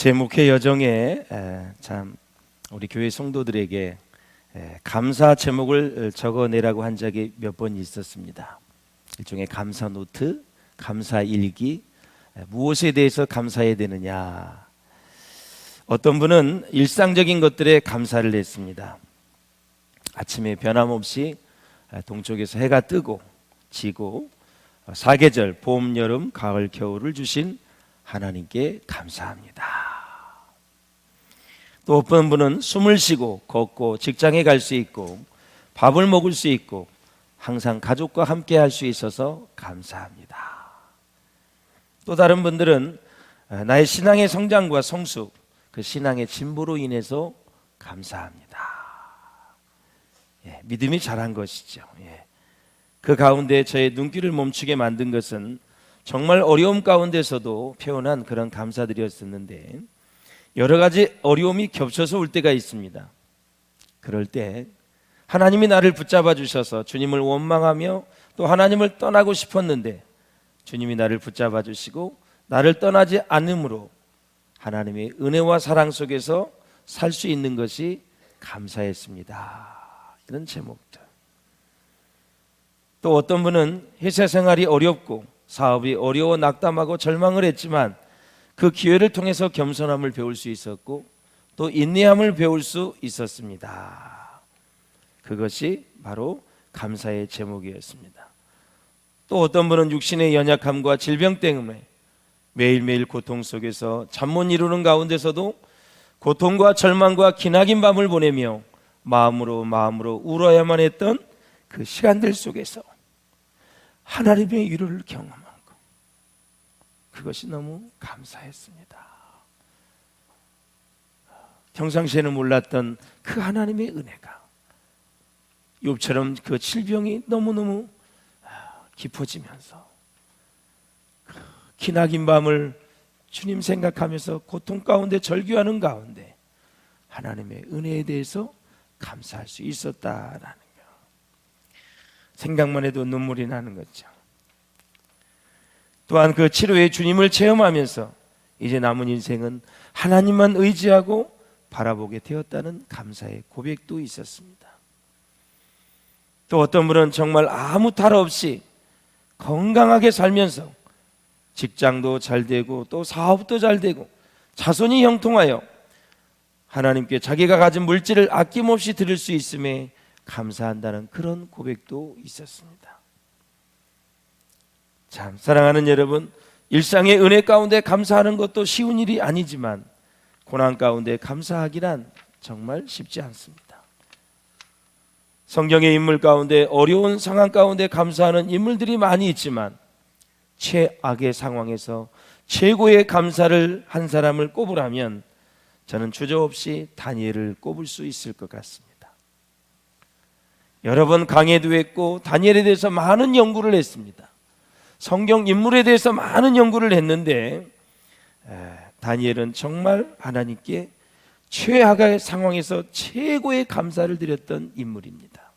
제 목회 여정에 참 우리 교회 성도들에게 감사 제목을 적어내라고 한 적이 몇 번 있었습니다. 일종의 감사 노트, 감사 일기, 무엇에 대해서 감사해야 되느냐. 어떤 분은 일상적인 것들에 감사를 했습니다. 아침에 변함없이 동쪽에서 해가 뜨고 지고 사계절 봄, 여름, 가을, 겨울을 주신 하나님께 감사합니다. 또 어떤 분은 숨을 쉬고 걷고 직장에 갈 수 있고 밥을 먹을 수 있고 항상 가족과 함께 할 수 있어서 감사합니다. 또 다른 분들은 나의 신앙의 성장과 성숙, 그 신앙의 진보로 인해서 감사합니다. 믿음이 자란 것이죠. 그 가운데 저의 눈길을 멈추게 만든 것은 정말 어려움 가운데서도 표현한 그런 감사들이었었는데, 여러 가지 어려움이 겹쳐서 올 때가 있습니다. 그럴 때 하나님이 나를 붙잡아 주셔서 주님을 원망하며 또 하나님을 떠나고 싶었는데 주님이 나를 붙잡아 주시고 나를 떠나지 않음으로 하나님의 은혜와 사랑 속에서 살 수 있는 것이 감사했습니다. 이런 제목들. 또 어떤 분은 회사 생활이 어렵고 사업이 어려워 낙담하고 절망을 했지만 그 기회를 통해서 겸손함을 배울 수 있었고 또 인내함을 배울 수 있었습니다. 그것이 바로 감사의 제목이었습니다. 또 어떤 분은 육신의 연약함과 질병 때문에 매일매일 고통 속에서 잠 못 이루는 가운데서도 고통과 절망과 기나긴 밤을 보내며 마음으로 울어야만 했던 그 시간들 속에서 하나님의 위로를 경험한 것, 그것이 너무 감사했습니다. 평상시에는 몰랐던 그 하나님의 은혜가 욥처럼 그 질병이 너무너무 깊어지면서 기나긴 밤을 주님 생각하면서 고통 가운데 절규하는 가운데 하나님의 은혜에 대해서 감사할 수 있었다라는 것, 생각만 해도 눈물이 나는 거죠. 또한 그 치료의 주님을 체험하면서 이제 남은 인생은 하나님만 의지하고 바라보게 되었다는 감사의 고백도 있었습니다. 또 어떤 분은 정말 아무 탈 없이 건강하게 살면서 직장도 잘 되고 또 사업도 잘 되고 자손이 형통하여 하나님께 자기가 가진 물질을 아낌없이 드릴 수 있음에 감사한다는 그런 고백도 있었습니다. 참 사랑하는 여러분, 일상의 은혜 가운데 감사하는 것도 쉬운 일이 아니지만 고난 가운데 감사하기란 정말 쉽지 않습니다. 성경의 인물 가운데 어려운 상황 가운데 감사하는 인물들이 많이 있지만 최악의 상황에서 최고의 감사를 한 사람을 꼽으라면 저는 주저없이 다니엘을 꼽을 수 있을 것 같습니다. 여러 번 강해도 했고 다니엘에 대해서 많은 연구를 했습니다. 성경 인물에 대해서 많은 연구를 했는데 다니엘은 정말 하나님께 최악의 상황에서 최고의 감사를 드렸던 인물입니다.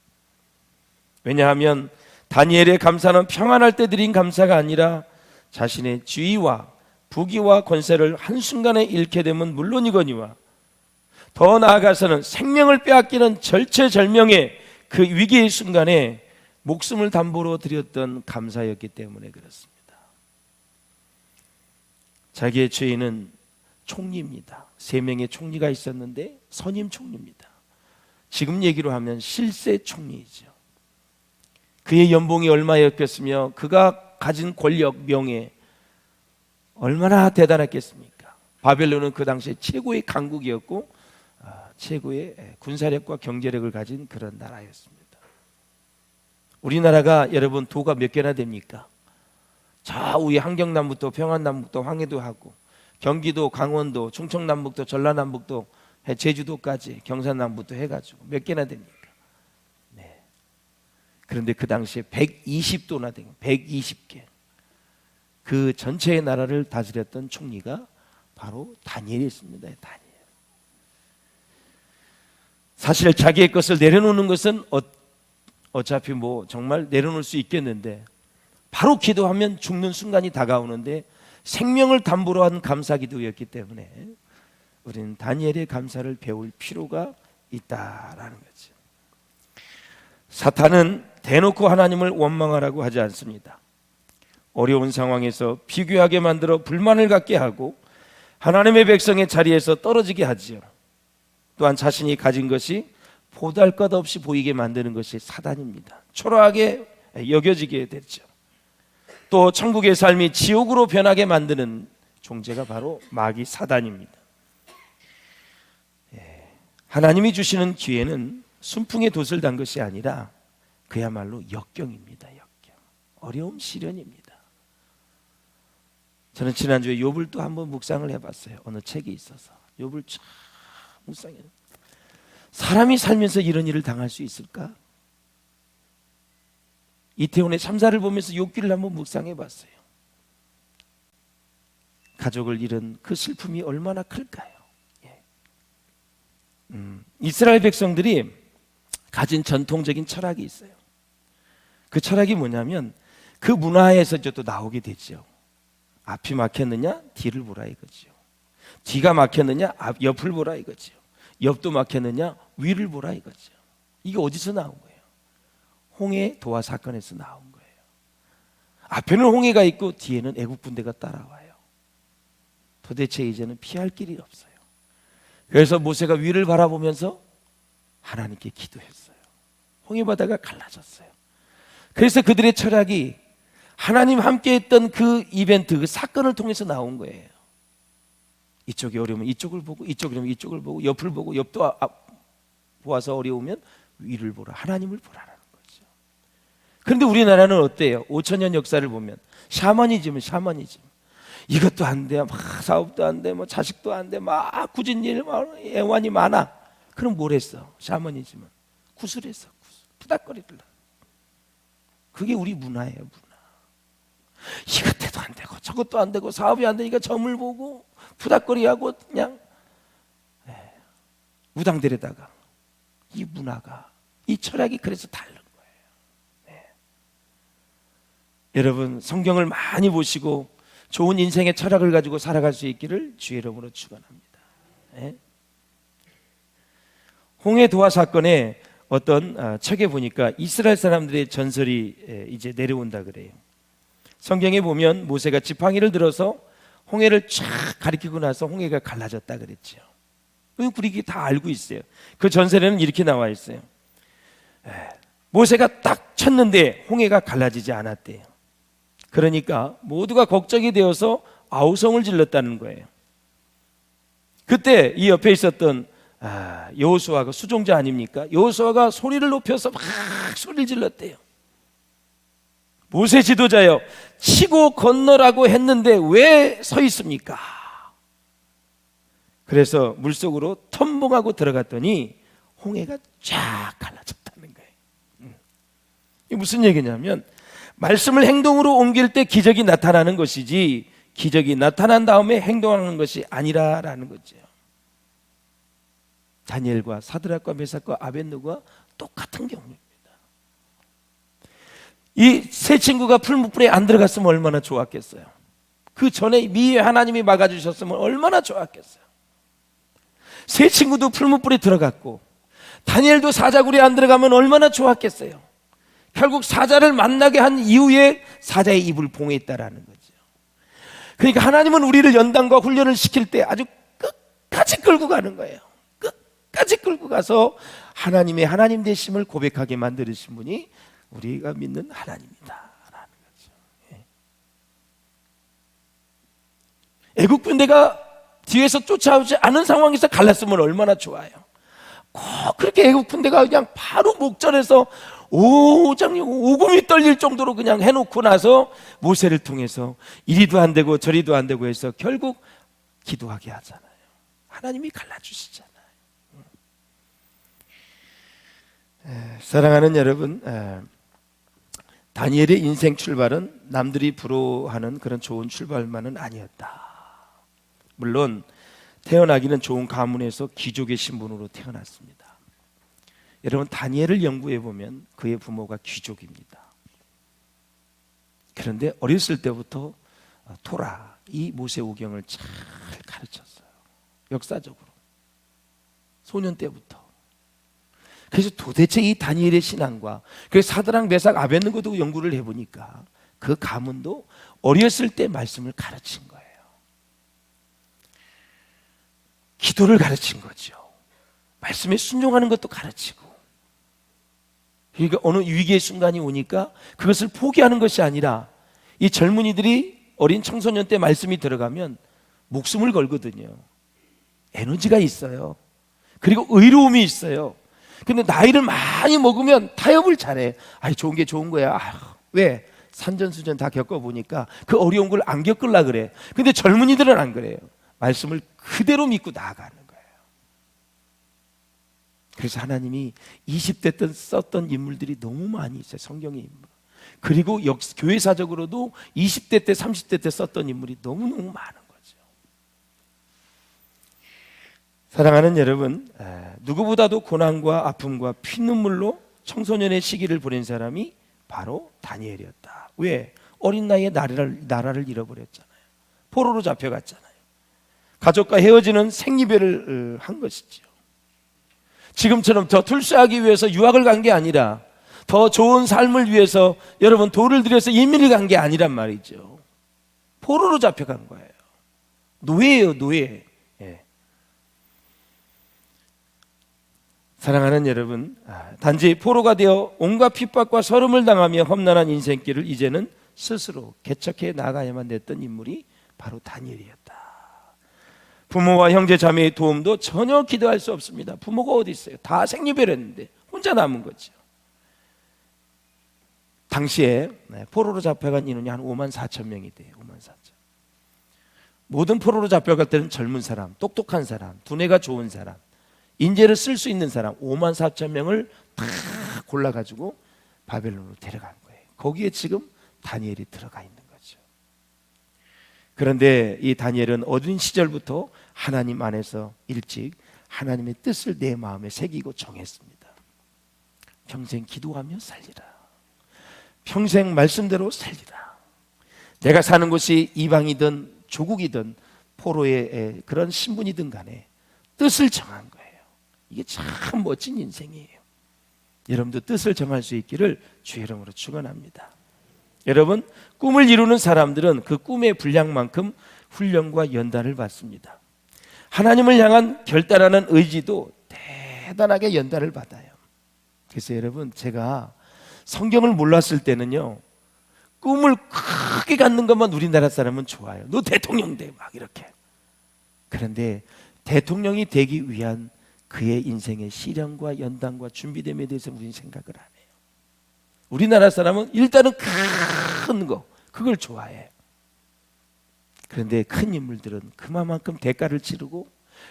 왜냐하면 다니엘의 감사는 평안할 때 드린 감사가 아니라 자신의 지위와 부귀와 권세를 한순간에 잃게 되면 물론이거니와 더 나아가서는 생명을 빼앗기는 절체절명의 그 위기의 순간에 목숨을 담보로 드렸던 감사였기 때문에 그렇습니다. 자기의 죄인은 총리입니다. 3명의 총리가 있었는데 선임 총리입니다. 지금 얘기로 하면 실세 총리이죠. 그의 연봉이 얼마였겠으며 그가 가진 권력, 명예 얼마나 대단했겠습니까? 바벨론은 그 당시에 최고의 강국이었고 최고의 군사력과 경제력을 가진 그런 나라였습니다. 우리나라가 여러분 도가 몇 개나 됩니까? 저 위에 한경남북도, 평안남북도, 황해도하고 경기도, 강원도, 충청남북도, 전라남북도, 제주도까지 경산남북도 해가지고 몇 개나 됩니까? 네. 그런데 그 당시에 120도나 되고 120개 그 전체의 나라를 다스렸던 총리가 바로 다니엘이었습니다. 다니엘. 사실 자기의 것을 내려놓는 것은 어차피 정말 내려놓을 수 있겠는데 바로 기도하면 죽는 순간이 다가오는데 생명을 담보로 한 감사기도였기 때문에 우리는 다니엘의 감사를 배울 필요가 있다라는 거죠. 사탄은 대놓고 하나님을 원망하라고 하지 않습니다. 어려운 상황에서 비교하게 만들어 불만을 갖게 하고 하나님의 백성의 자리에서 떨어지게 하지요. 또한 자신이 가진 것이 보잘것없이 보이게 만드는 것이 사단입니다. 초라하게 여겨지게 되죠. 또 천국의 삶이 지옥으로 변하게 만드는 존재가 바로 마귀 사단입니다. 하나님이 주시는 기회는 순풍의 돛을 단 것이 아니라 그야말로 역경입니다. 역경. 어려움, 시련입니다. 저는 지난주에 욥을 또 한번 묵상을 해봤어요. 어느 책이 있어서 욥을 쫙 묵상해요. 사람이 살면서 이런 일을 당할 수 있을까? 이태원의 참사를 보면서 욥기를 한번 묵상해봤어요. 가족을 잃은 그 슬픔이 얼마나 클까요? 이스라엘 백성들이 가진 전통적인 철학이 있어요. 그 철학이 뭐냐면 그 문화에서 이제 또 나오게 되죠. 앞이 막혔느냐 뒤를 보라 이거죠. 뒤가 막혔느냐 옆을 보라 이거죠. 옆도 막혔느냐 위를 보라 이거죠. 이게 어디서 나온 거예요? 홍해 도화 사건에서 나온 거예요. 앞에는 홍해가 있고 뒤에는 애국 군대가 따라와요. 도대체 이제는 피할 길이 없어요. 그래서 모세가 위를 바라보면서 하나님께 기도했어요. 홍해 바다가 갈라졌어요. 그래서 그들의 철학이 하나님 함께 했던 그 이벤트, 그 사건을 통해서 나온 거예요. 이쪽이 어려우면 이쪽을 보고, 이쪽이 어려우면 이쪽을 보고, 옆을 보고, 옆도 보아서 어려우면 위를 보라, 하나님을 보라라는 거죠. 그런데 우리나라는 어때요? 5천년 역사를 보면 샤머니즘은 샤머니즘. 이것도 안 돼, 막 사업도 안 돼, 뭐 자식도 안 돼, 막 굳은 일, 막 애환이 많아. 그럼 뭘 했어? 샤머니즘은 구슬했어, 구슬. 푸닥거리를. 그게 우리 문화예요, 문화. 이것도 안 되고 저것도 안 되고 사업이 안 되니까 점을 보고 푸닥거리하고 그냥 무당들에다가 이 문화가, 이 철학이 그래서 다른 거예요. 여러분 성경을 많이 보시고 좋은 인생의 철학을 가지고 살아갈 수 있기를 주의 이름으로 축원합니다. 홍해 도화 사건에 어떤 책에 보니까 이스라엘 사람들의 전설이 이제 내려온다 그래요. 성경에 보면 모세가 지팡이를 들어서 홍해를 쫙 가리키고 나서 홍해가 갈라졌다 그랬죠. 우리 다 알고 있어요. 그 전설에는 이렇게 나와 있어요. 모세가 딱 쳤는데 홍해가 갈라지지 않았대요. 그러니까 모두가 걱정이 되어서 아우성을 질렀다는 거예요. 그때 이 옆에 있었던 여호수아가 수종자 아닙니까? 여호수아가 소리를 높여서 막 소리를 질렀대요. 모세 지도자여, 치고 건너라고 했는데 왜 서 있습니까? 그래서 물속으로 텀벙하고 들어갔더니 홍해가 쫙 갈라졌다는 거예요. 이게 무슨 얘기냐면 말씀을 행동으로 옮길 때 기적이 나타나는 것이지 기적이 나타난 다음에 행동하는 것이 아니라라는 거죠. 다니엘과 사드락과 메삭과 아벳느고가 똑같은 경우입니다. 이 세 친구가 풀무불에 안 들어갔으면 얼마나 좋았겠어요. 그 전에 미에 하나님이 막아주셨으면 얼마나 좋았겠어요. 세 친구도 풀무불에 들어갔고 다니엘도 사자굴에 안 들어가면 얼마나 좋았겠어요. 결국 사자를 만나게 한 이후에 사자의 입을 봉했다라는 거죠. 그러니까 하나님은 우리를 연단과 훈련을 시킬 때 아주 끝까지 끌고 가는 거예요. 끝까지 끌고 가서 하나님의 하나님 되심을 고백하게 만드신 분이 우리가 믿는 하나님이다라는 거죠. 애국 군대가 뒤에서 쫓아오지 않은 상황에서 갈랐으면 얼마나 좋아요. 꼭 그렇게 애국 군대가 그냥 바로 목전에서 오금이 떨릴 정도로 그냥 해놓고 나서 모세를 통해서 이리도 안 되고 저리도 안 되고 해서 결국 기도하게 하잖아요. 하나님이 갈라주시잖아요. 사랑하는 여러분, 다니엘의 인생 출발은 남들이 부러워하는 그런 좋은 출발만은 아니었다. 물론 태어나기는 좋은 가문에서 귀족의 신분으로 태어났습니다. 여러분 다니엘을 연구해 보면 그의 부모가 귀족입니다. 그런데 어렸을 때부터 토라, 이 모세오경을 잘 가르쳤어요. 역사적으로 소년 때부터. 그래서 도대체 이 다니엘의 신앙과 그 사드락 메삭 아벳느고도 연구를 해보니까 그 가문도 어렸을 때 말씀을 가르친 거예요. 기도를 가르친 거죠. 말씀에 순종하는 것도 가르치고. 그러니까 어느 위기의 순간이 오니까 그것을 포기하는 것이 아니라 이 젊은이들이 어린 청소년 때 말씀이 들어가면 목숨을 걸거든요. 에너지가 있어요. 그리고 의로움이 있어요. 근데 나이를 많이 먹으면 타협을 잘해. 아이, 좋은 게 좋은 거야. 아유, 왜? 산전수전 다 겪어보니까 그 어려운 걸 안 겪으려 그래. 근데 젊은이들은 안 그래요. 말씀을 그대로 믿고 나아가는 거예요. 그래서 하나님이 20대 때 썼던 인물들이 너무 많이 있어요. 성경의 인물. 그리고 교회사적으로도 20대 때 30대 때 썼던 인물이 너무너무 많은 거죠. 사랑하는 여러분, 누구보다도 고난과 아픔과 피눈물로 청소년의 시기를 보낸 사람이 바로 다니엘이었다. 왜? 어린 나이에 나라를 잃어버렸잖아요. 포로로 잡혀갔잖아요. 가족과 헤어지는 생이별을 한 것이죠. 지금처럼 더 출세하기 위해서 유학을 간 게 아니라 더 좋은 삶을 위해서 여러분 돈을 들여서 이민을 간 게 아니란 말이죠. 포로로 잡혀간 거예요. 노예예요, 노예. 예. 사랑하는 여러분, 단지 포로가 되어 온갖 핍박과 서름을 당하며 험난한 인생길을 이제는 스스로 개척해 나가야만 됐던 인물이 바로 다니엘이었다. 부모와 형제 자매의 도움도 전혀 기대할 수 없습니다. 부모가 어디 있어요? 다 생리별했는데 혼자 남은 거죠. 당시에 포로로 잡혀간 인원이 한 5만 4천 명이 돼요. 5만 4천. 모든 포로로 잡혀갈 때는 젊은 사람, 똑똑한 사람, 두뇌가 좋은 사람, 인재를 쓸 수 있는 사람 5만 4천 명을 다 골라가지고 바벨론으로 데려간 거예요. 거기에 지금 다니엘이 들어가 있는 거죠. 그런데 이 다니엘은 어린 시절부터 하나님 안에서 일찍 하나님의 뜻을 내 마음에 새기고 정했습니다. 평생 기도하며 살리라. 평생 말씀대로 살리라. 내가 사는 곳이 이방이든 조국이든 포로의 그런 신분이든 간에 뜻을 정한 거예요. 이게 참 멋진 인생이에요. 여러분도 뜻을 정할 수 있기를 주의 이름으로 축원합니다. 여러분, 꿈을 이루는 사람들은 그 꿈의 분량만큼 훈련과 연단을 받습니다. 하나님을 향한 결단하는 의지도 대단하게 연단을 받아요. 그래서 여러분, 제가 성경을 몰랐을 때는요, 꿈을 크게 갖는 것만 우리나라 사람은 좋아요. 너 대통령 돼, 막 이렇게. 그런데 대통령이 되기 위한 그의 인생의 시련과 연단과 준비됨에 대해서 우리는 생각을 안 해요. 우리나라 사람은 일단은 큰 거, 그걸 좋아해요. 그런데 큰 인물들은 그만큼 대가를 치르고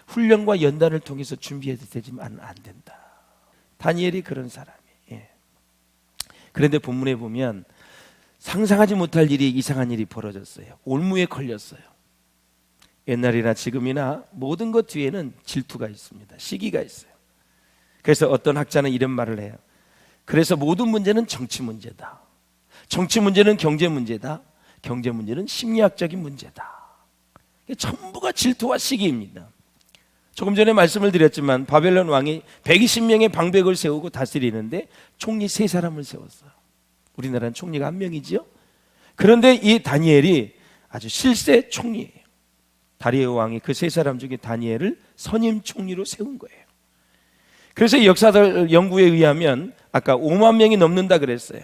훈련과 연단을 통해서 준비해야 되지만 안 된다. 다니엘이 그런 사람이에요. 그런데 본문에 보면 상상하지 못할 일이, 이상한 일이 벌어졌어요. 올무에 걸렸어요. 옛날이나 지금이나 모든 것 뒤에는 질투가 있습니다. 시기가 있어요. 그래서 어떤 학자는 이런 말을 해요. 그래서 모든 문제는 정치 문제다. 정치 문제는 경제 문제다. 경제 문제는 심리학적인 문제다. 전부가 질투와 시기입니다. 조금 전에 말씀을 드렸지만 바벨론 왕이 120명의 방백을 세우고 다스리는데 총리 3사람을 세웠어요. 우리나라는 총리가 1명이지요. 그런데 이 다니엘이 아주 실세 총리예요. 다리오 왕이 그 3사람 중에 다니엘을 선임 총리로 세운 거예요. 그래서 역사들 연구에 의하면 아까 5만 명이 넘는다 그랬어요.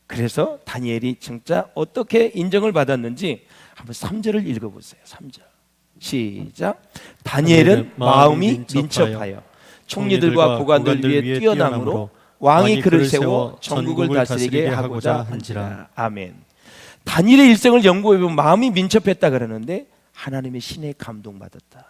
그래서 다니엘이 진짜 어떻게 인정을 받았는지 한번 3절을 읽어보세요. 3절 시작. 다니엘은 마음이 민첩하여 총리들과 고관들 위에 뛰어남으로 왕이 그를 세워 전국을 다스리게 하고자 한지라. 아멘. 다니엘의 일생을 연구해보면 마음이 민첩했다 그러는데 하나님의 신에 감동받았다.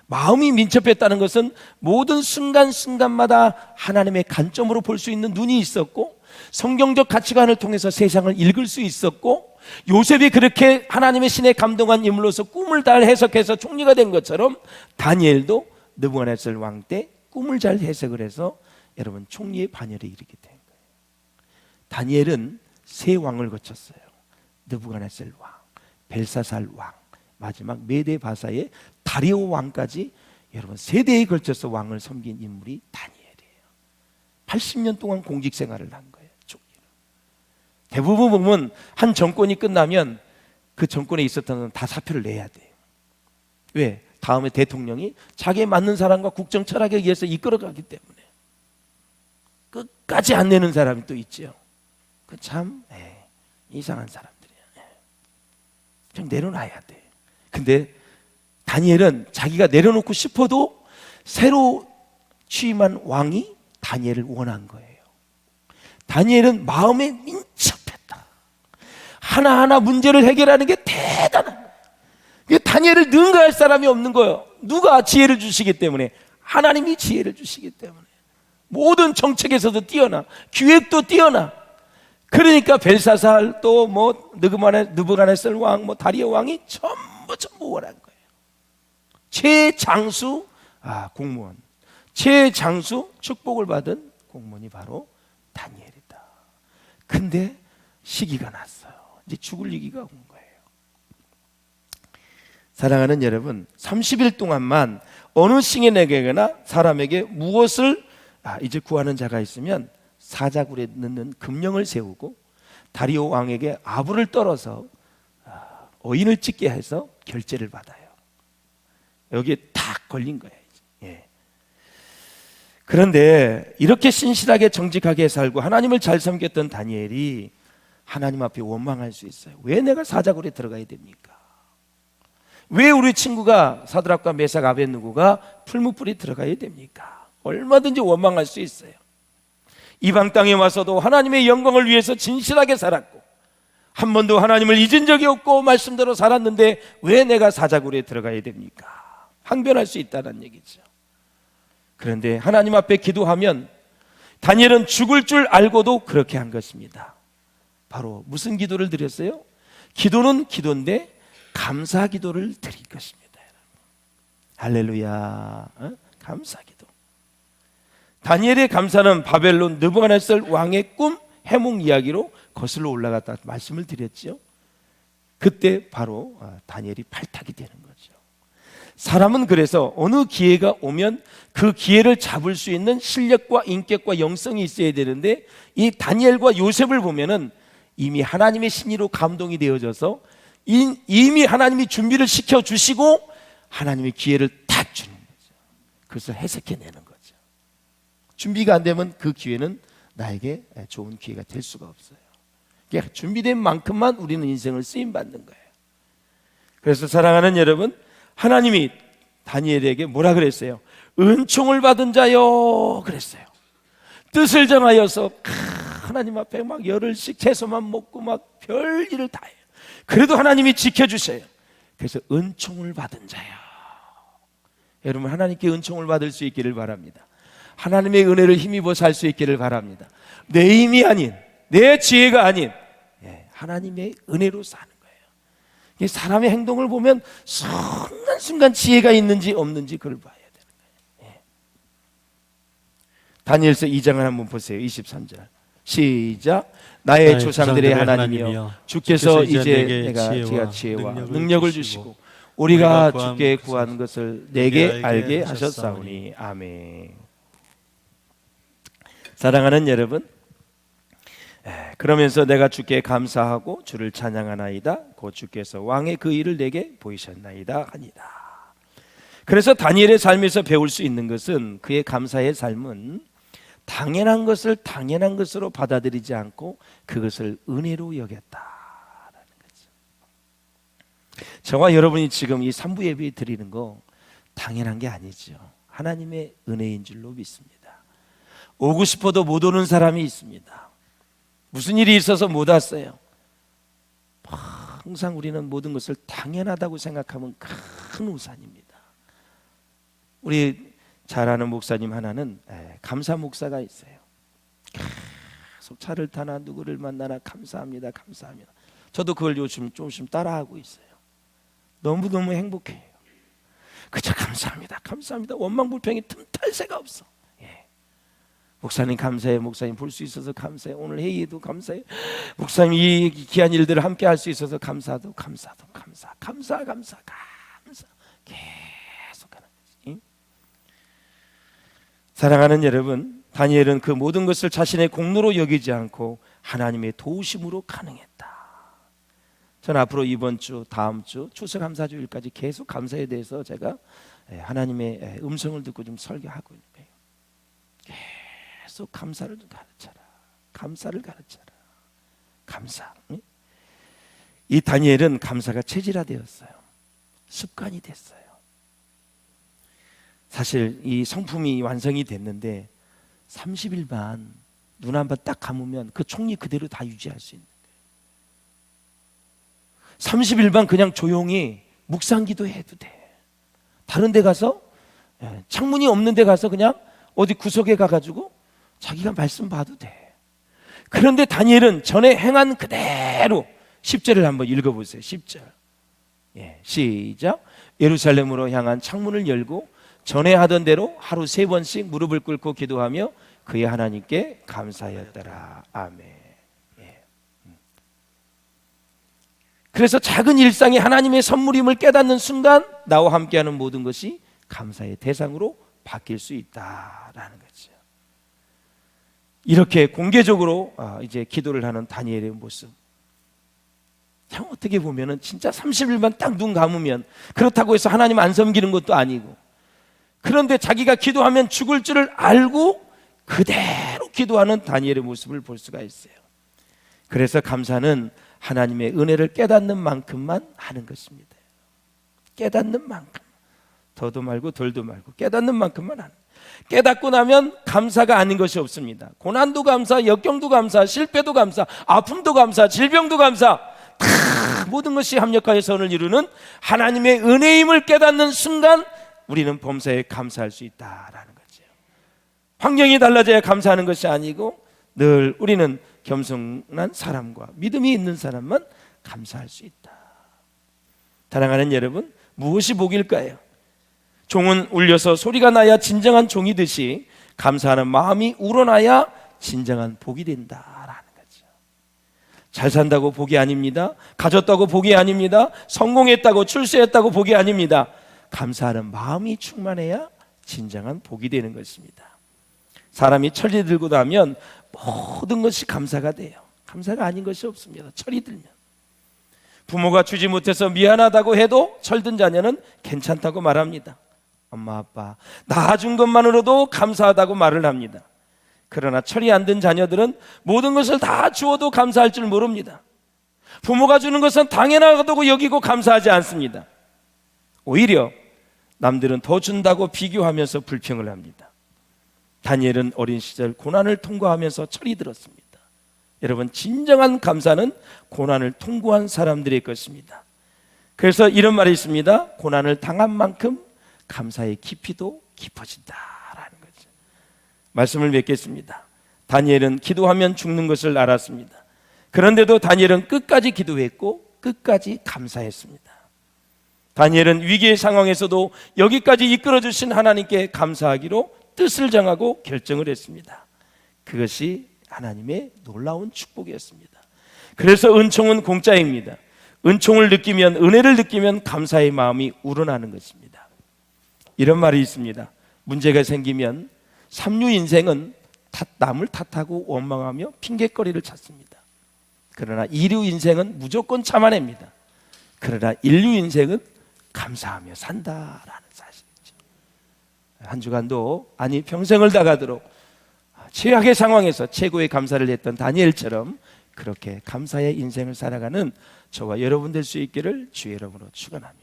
마음이 민첩했다는 것은 모든 순간순간마다 하나님의 관점으로 볼 수 있는 눈이 있었고 성경적 가치관을 통해서 세상을 읽을 수 있었고 요셉이 그렇게 하나님의 신에 감동한 인물로서 꿈을 잘 해석해서 총리가 된 것처럼 다니엘도 느부갓네살 왕 때 꿈을 잘 해석을 해서 여러분 총리의 반열에 이르게 된 거예요. 다니엘은 3왕을 거쳤어요. 느부갓네살 왕, 벨사살 왕, 마지막 메데 바사의 다리오 왕까지 여러분 세대에 걸쳐서 왕을 섬긴 인물이 다니엘이에요. 80년 동안 공직 생활을 한 거예요. 대부분 보면 한 정권이 끝나면 그 정권에 있었던 사람 다 사표를 내야 돼요. 왜? 다음에 대통령이 자기에 맞는 사람과 국정 철학에 의해서 이끌어가기 때문에. 끝까지 안 내는 사람이 또 있죠. 그 참 이상한 사람들이야. 그냥 내려놔야 돼. 근데 다니엘은 자기가 내려놓고 싶어도 새로 취임한 왕이 다니엘을 원한 거예요. 다니엘은 마음에 민첩했다. 하나하나 문제를 해결하는 게 대단한 거예요. 다니엘을 능가할 사람이 없는 거예요. 누가 지혜를 주시기 때문에? 하나님이 지혜를 주시기 때문에. 모든 정책에서도 뛰어나, 기획도 뛰어나. 그러니까 벨사살 또 뭐 느부갓네살 왕, 뭐 다리오 왕이 전부 원한 거예요. 최장수 공무원, 최장수 축복을 받은 공무원이 바로 다니엘이다. 근데 시기가 났어요. 이제 죽을 위기가 온 거예요. 사랑하는 여러분, 30일 동안만 어느 싱에게나 사람에게 무엇을 이제 구하는 자가 있으면 사자굴에 넣는 금령을 세우고 다리오 왕에게 아부를 떨어서 어인을 찍게 해서 결제를 받아요. 여기에 딱 걸린 거예요. 그런데 이렇게 신실하게 정직하게 살고 하나님을 잘 섬겼던 다니엘이 하나님 앞에 원망할 수 있어요. 왜 내가 사자굴에 들어가야 됩니까? 왜 우리 친구가 사드락과 메삭 아벳느고가 풀무불에 들어가야 됩니까? 얼마든지 원망할 수 있어요. 이방 땅에 와서도 하나님의 영광을 위해서 진실하게 살았고 한 번도 하나님을 잊은 적이 없고 말씀대로 살았는데 왜 내가 사자굴에 들어가야 됩니까? 항변할 수 있다는 얘기죠. 그런데 하나님 앞에 기도하면 다니엘은 죽을 줄 알고도 그렇게 한 것입니다. 바로 무슨 기도를 드렸어요? 기도는 기도인데 감사 기도를 드린 것입니다. 할렐루야. 감사 기도. 다니엘의 감사는 바벨론 느부갓네살 왕의 꿈 해몽 이야기로 거슬러 올라갔다 말씀을 드렸죠. 그때 바로 다니엘이 팔탁이 되는 거죠. 사람은 그래서 어느 기회가 오면 그 기회를 잡을 수 있는 실력과 인격과 영성이 있어야 되는데 이 다니엘과 요셉을 보면은 이미 하나님의 신의로 감동이 되어져서 이미 하나님이 준비를 시켜주시고 하나님의 기회를 딱 주는 거죠. 그래서 해석해내는 거죠. 준비가 안 되면 그 기회는 나에게 좋은 기회가 될 수가 없어요. 그러니까 준비된 만큼만 우리는 인생을 쓰임받는 거예요. 그래서 사랑하는 여러분, 하나님이 다니엘에게 뭐라 그랬어요? 은총을 받은 자요 그랬어요. 뜻을 정하여서 하나님 앞에 막 열흘씩 채소만 먹고 막 별일을 다 해요. 그래도 하나님이 지켜주셔요. 그래서 은총을 받은 자요. 여러분, 하나님께 은총을 받을 수 있기를 바랍니다. 하나님의 은혜를 힘입어 살 수 있기를 바랍니다. 내 힘이 아닌, 내 지혜가 아닌 하나님의 은혜로 사는 거예요. 사람의 행동을 보면 순간순간 지혜가 있는지 없는지 그걸 봐야 되는 거예요. 다니엘서 2장을 한번 보세요. 23절 시작. 나의 조상들의 하나님이여 주께서 이제 내가 지혜와 능력을 주시고 우리가 주께 구하는 것을 내게 알게 하셨사오니 아멘. 사랑하는 여러분, 그러면서 내가 주께 감사하고 주를 찬양하나이다. 곧 주께서 왕의 그 일을 내게 보이셨나이다 하니다. 그래서 다니엘의 삶에서 배울 수 있는 것은 그의 감사의 삶은 당연한 것을 당연한 것으로 받아들이지 않고 그것을 은혜로 여겼다라는 거죠. 저와 여러분이 지금 이 3부 예배 드리는 거 당연한 게 아니죠. 하나님의 은혜인 줄로 믿습니다. 오고 싶어도 못 오는 사람이 있습니다. 무슨 일이 있어서 못 왔어요. 항상 우리는 모든 것을 당연하다고 생각하면 큰 우산입니다. 우리 잘 아는 목사님 하나는 감사 목사가 있어요. 계속 차를 타나 누구를 만나나 감사합니다, 감사합니다. 저도 그걸 요즘 조금씩 따라하고 있어요. 너무너무 행복해요. 그저 감사합니다, 감사합니다. 원망불평이 틈탈 새가 없어. 목사님 감사해요. 목사님 볼 수 있어서 감사해요. 오늘 회의에도 감사해요. 목사님 이 귀한 일들을 함께 할 수 있어서 감사도 감사 계속 하는 거지. 사랑하는 여러분, 다니엘은 그 모든 것을 자신의 공로로 여기지 않고 하나님의 도우심으로 가능했다. 저는 앞으로 이번 주, 다음 주 추수감사주일까지 계속 감사에 대해서 제가 하나님의 음성을 듣고 좀 설교하고 있는 거예요. 계속 감사를 좀 가르쳐라. 감사를 가르쳐라. 감사. 이 다니엘은 감사가 체질화되었어요. 습관이 됐어요. 사실 이 성품이 완성이 됐는데 30일만 눈 한 번 딱 감으면 그 총리 그대로 다 유지할 수 있는 거예요. 30일만 그냥 조용히 묵상기도 해도 돼. 다른 데 가서 창문이 없는 데 가서 그냥 어디 구석에 가가지고 자기가 말씀 봐도 돼. 그런데 다니엘은 전에 행한 그대로 10절을 한번 읽어보세요. 10절. 시작. 예루살렘으로 향한 창문을 열고 전에 하던 대로 하루 3번씩 무릎을 꿇고 기도하며 그의 하나님께 감사하였더라. 아멘. 그래서 작은 일상이 하나님의 선물임을 깨닫는 순간 나와 함께하는 모든 것이 감사의 대상으로 바뀔 수 있다라는 거죠. 이렇게 공개적으로 이제 기도를 하는 다니엘의 모습. 참 어떻게 보면은 진짜 30일만 딱 눈 감으면, 그렇다고 해서 하나님 안 섬기는 것도 아니고, 그런데 자기가 기도하면 죽을 줄을 알고 그대로 기도하는 다니엘의 모습을 볼 수가 있어요. 그래서 감사는 하나님의 은혜를 깨닫는 만큼만 하는 것입니다. 깨닫는 만큼, 더도 말고 덜도 말고 깨닫는 만큼만 하는. 깨닫고 나면 감사가 아닌 것이 없습니다. 고난도 감사, 역경도 감사, 실패도 감사, 아픔도 감사, 질병도 감사, 다 모든 것이 합력하여 선을 이루는 하나님의 은혜임을 깨닫는 순간 우리는 범사에 감사할 수 있다라는 거죠. 환경이 달라져야 감사하는 것이 아니고 늘 우리는 겸손한 사람과 믿음이 있는 사람만 감사할 수 있다. 사랑하는 여러분, 무엇이 복일까요? 종은 울려서 소리가 나야 진정한 종이듯이 감사하는 마음이 우러나야 진정한 복이 된다라는 거죠. 잘 산다고 복이 아닙니다. 가졌다고 복이 아닙니다. 성공했다고 출세했다고 복이 아닙니다. 감사하는 마음이 충만해야 진정한 복이 되는 것입니다. 사람이 철이 들고 나면 모든 것이 감사가 돼요. 감사가 아닌 것이 없습니다. 철이 들면. 부모가 주지 못해서 미안하다고 해도 철든 자녀는 괜찮다고 말합니다. 엄마 아빠 낳아준 것만으로도 감사하다고 말을 합니다. 그러나 철이 안 든 자녀들은 모든 것을 다 주어도 감사할 줄 모릅니다. 부모가 주는 것은 당연하다고 여기고 감사하지 않습니다. 오히려 남들은 더 준다고 비교하면서 불평을 합니다. 다니엘은 어린 시절 고난을 통과하면서 철이 들었습니다. 여러분, 진정한 감사는 고난을 통과한 사람들의 것입니다. 그래서 이런 말이 있습니다. 고난을 당한 만큼 감사의 깊이도 깊어진다라는 거죠. 말씀을 맺겠습니다. 다니엘은 기도하면 죽는 것을 알았습니다. 그런데도 다니엘은 끝까지 기도했고 끝까지 감사했습니다. 다니엘은 위기의 상황에서도 여기까지 이끌어주신 하나님께 감사하기로 뜻을 정하고 결정을 했습니다. 그것이 하나님의 놀라운 축복이었습니다. 그래서 은총은 공짜입니다. 은총을 느끼면, 은혜를 느끼면 감사의 마음이 우러나는 것입니다. 이런 말이 있습니다. 문제가 생기면 삼류 인생은 남을 탓하고 원망하며 핑계거리를 찾습니다. 그러나 이류 인생은 무조건 참아냅니다. 그러나 인류 인생은 감사하며 산다라는 사실이죠. 한 주간도, 아니 평생을 다가도록 최악의 상황에서 최고의 감사를 했던 다니엘처럼 그렇게 감사의 인생을 살아가는 저와 여러분 될 수 있기를 주의 이름으로 축원합니다.